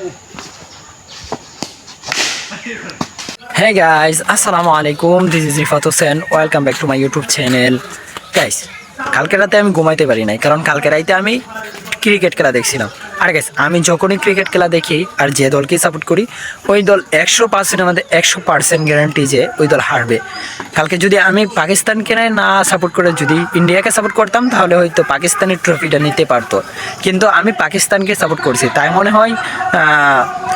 Hey guys, Assalamualaikum. This is Rifat Hussain. Welcome back to my YouTube channel. Guys, কালকে রাতে আমি ঘুমাইতে পারি নাই কারণ কালকে রাতে আমি ক্রিকেট খেলা দেখছিলাম। আর গাইস, আমি যখনই ক্রিকেট খেলা দেখি আর যে দলকে সাপোর্ট করি ওই দল 100%-এর মধ্যে 100% গ্যারান্টি যে ওই দল হারবে। কালকে যদি আমি পাকিস্তানকে না সাপোর্ট করে যদি ইন্ডিয়াকে সাপোর্ট করতাম তাহলে হয়তো পাকিস্তানের ট্রফিটা নিতে পারতো, কিন্তু আমি পাকিস্তানকে সাপোর্ট করছি তাই মনে হয়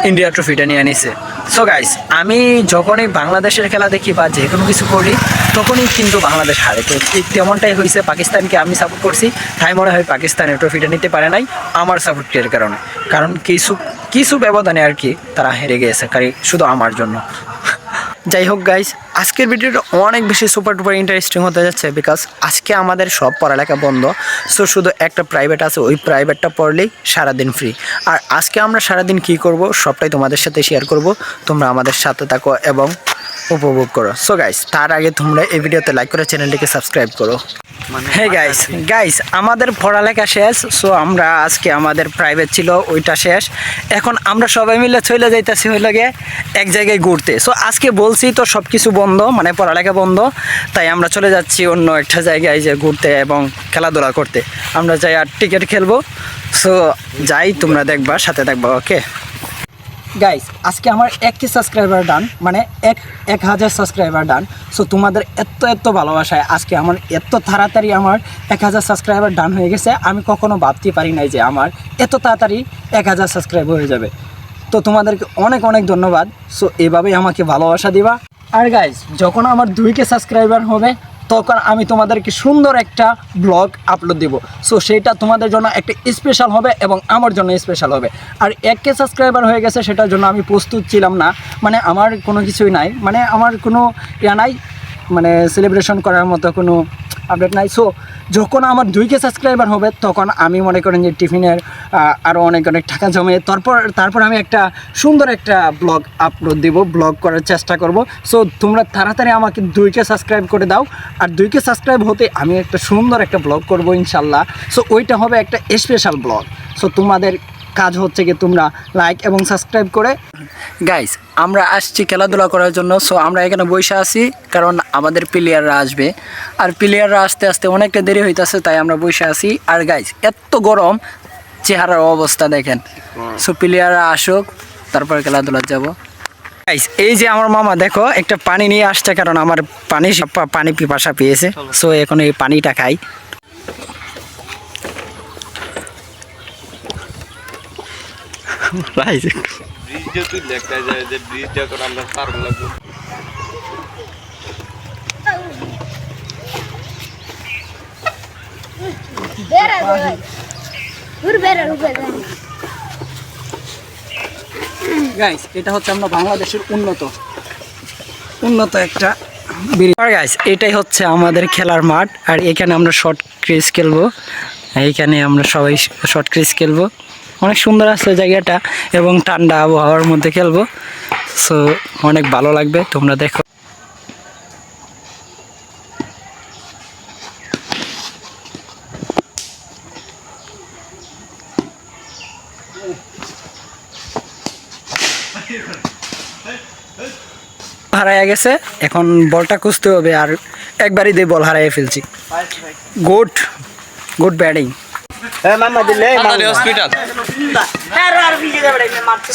ইন্ডিয়া ট্রফিটা নিয়ে নিছে। সো গাইস, আমি যখনই বাংলাদেশের খেলা দেখি বা যে কোনো কিছু করি তখনই কিন্তু বাংলাদেশ হারে। তো ঠিক তেমনটাই হয়েছে, পাকিস্তানকে আমি সাপোর্ট করছি তাই মনে হয় পাকিস্তানের ট্রফিটা নিতে পারে নাই আমার সাপোর্টের কারণে, কারণ কিছু ব্যবধানে আর কি তারা হেরে গিয়েছে শুধু আমার জন্য। যাই হোক গাইস, আজকের ভিডিওটা অনেক বেশি সুপার ডুপার ইন্টারেস্টিং হতে যাচ্ছে, বিকজ আজকে আমাদের সব পড়ালেখা বন্ধ। সো শুধু একটা প্রাইভেট আছে, ওই প্রাইভেটটা পড়লেই সারাদিন ফ্রি। আর আজকে আমরা সারাদিন কি করব সবটাই তোমাদের সাথে শেয়ার করব, তোমরা আমাদের সাথে থাকো এবং উপভোগ করো। সো গাইস, তার আগে তোমরা এই ভিডিওতে লাইক করে চ্যানেলটিকে সাবস্ক্রাইব করো। হ্যাঁ গাইস, আমাদের পড়ালেখা শেষ। সো আমরা আজকে আমাদের প্রাইভেট ছিল ওইটা শেষ, এখন আমরা সবাই মিলে চলে যাইতেছি হইল গিয়ে এক জায়গায় ঘুরতে। সো আজকে বলছি তো সব কিছু বন্ধ, মানে পড়ালেখা বন্ধ, তাই আমরা চলে যাচ্ছি অন্য একটা জায়গায় যে ঘুরতে এবং খেলাধুলা করতে। আমরা যাই আর টিকিট খেলবো। সো যাই, তোমরা দেখবা, সাথে থাকবা। ওকে গাইস, আজকে আমার 1K সাবস্ক্রাইবার ডান, মানে 1000 সাবস্ক্রাইবার ডান। সো তোমাদের এত ভালোবাসায় আজকে আমার এত তাড়াতাড়ি আমার 1000 সাবস্ক্রাইবার ডান হয়ে গেছে। আমি কখনো ভাবতে পারি নাই যে আমার এত তাড়াতাড়ি 1000 সাবস্ক্রাইব হয়ে যাবে। তো তোমাদেরকে অনেক ধন্যবাদ। সো এভাবেই আমাকে ভালোবাসা দিবা। আর গাইস, যখন আমার 2K সাবস্ক্রাইবার হবে তখন আমি তোমাদেরকে সুন্দর একটা ব্লগ আপলোড দেব। সো সেটা তোমাদের জন্য একটা স্পেশাল হবে এবং আমার জন্য স্পেশাল হবে। আর 1K সাবস্ক্রাইবার হয়ে গেছে সেটার জন্য আমি প্রস্তুত ছিলাম না, মানে আমার কোনো কিছুই নাই, মানে আমার কোনো নাই, মানে সেলিব্রেশন করার মতো কোনো আপডেট নাই। সো যখন আমার 2K সাবস্ক্রাইবার হবে তখন আমি মনে করেন যে টিফিনের আরও অনেক টাকা জমে তারপর আমি একটা সুন্দর একটা ব্লগ আপলোড দেব, ব্লগ করার চেষ্টা করব। সো তোমরা তাড়াতাড়ি আমাকে 2K সাবস্ক্রাইব করে দাও। আর 2K সাবস্ক্রাইব হতে আমি একটা সুন্দর একটা ব্লগ করব ইনশাল্লাহ। সো ওইটা হবে একটা স্পেশাল ব্লগ। সো তোমাদের কাজ হচ্ছে কি তোমরা লাইক এবং সাবস্ক্রাইব করে। গাইস, আমরা আসছি খেলাধুলা করার জন্য। সো আমরা এখানে বসে আছি কারণ আমাদের প্লেয়াররা আসবে, আর প্লেয়াররা আসতে আসতে অনেকটা দেরি হইতেছে, তাই আমরা বসে আছি। আর গাইস, এত গরম, চেহারার অবস্থা দেখেন। সো প্লেয়াররা আসুক, তারপর খেলাধুলা যাব। গাইস, এই যে আমার মামা দেখো একটা পানি নিয়ে আসছে, কারণ আমার পানি পিপাসা পেয়েছে। সো এখন এই পানিটা খাই। গাইস, এটা হচ্ছে আমরা বাংলাদেশের উন্নত একটা গাইস, এটাই হচ্ছে আমাদের খেলার মাঠ। আর এখানে আমরা শর্ট ক্রিজ খেলবো, এইখানে আমরা সবাই শর্ট ক্রিজ খেলবো। অনেক সুন্দর আছে জায়গাটা এবং ঠান্ডা আবহাওয়ার মধ্যে খেলবো। সো অনেক ভালো লাগবে, তোমরা দেখো। হারাইয়া গেছে, এখন বলটা খুঁজতে হবে। আর একবারই দিয়ে বল হারাইয়া ফেলছি। Good batting.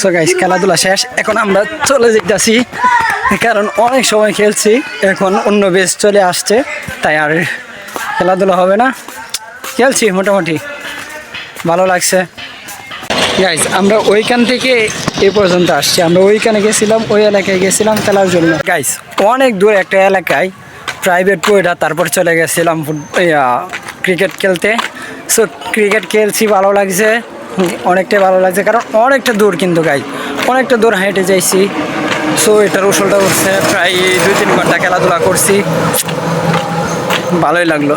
সো গাইস, খেলাধুলা শেষ, এখন আমরা চলে যেতেছি কারণ অনেক সময় খেলছি, এখন অন্য বেশ চলে আসছে, তাই আর খেলাধুলা হবে না। খেলছি মোটামুটি ভালো লাগছে। গাইস, আমরা ওইখান থেকে এ পর্যন্ত আসছি। আমরা ওইখানে গেছিলাম, ওই এলাকায় গেছিলাম খেলার জন্য। গাইস, অনেক দূর একটা এলাকায় প্রাইভেট পড়া, তারপর চলে গেছিলাম ক্রিকেট খেলতে। সো ক্রিকেট খেলছি, ভালো লাগছে, অনেকটাই ভালো লাগছে, কারণ অনেকটা দূর, কিন্তু গাইস অনেকটা দূর হেঁটে যাইছি। সো এটার উসলটা হচ্ছে প্রায় 2-3 ঘন্টা খেলাধুলা করছি, ভালোই লাগলো।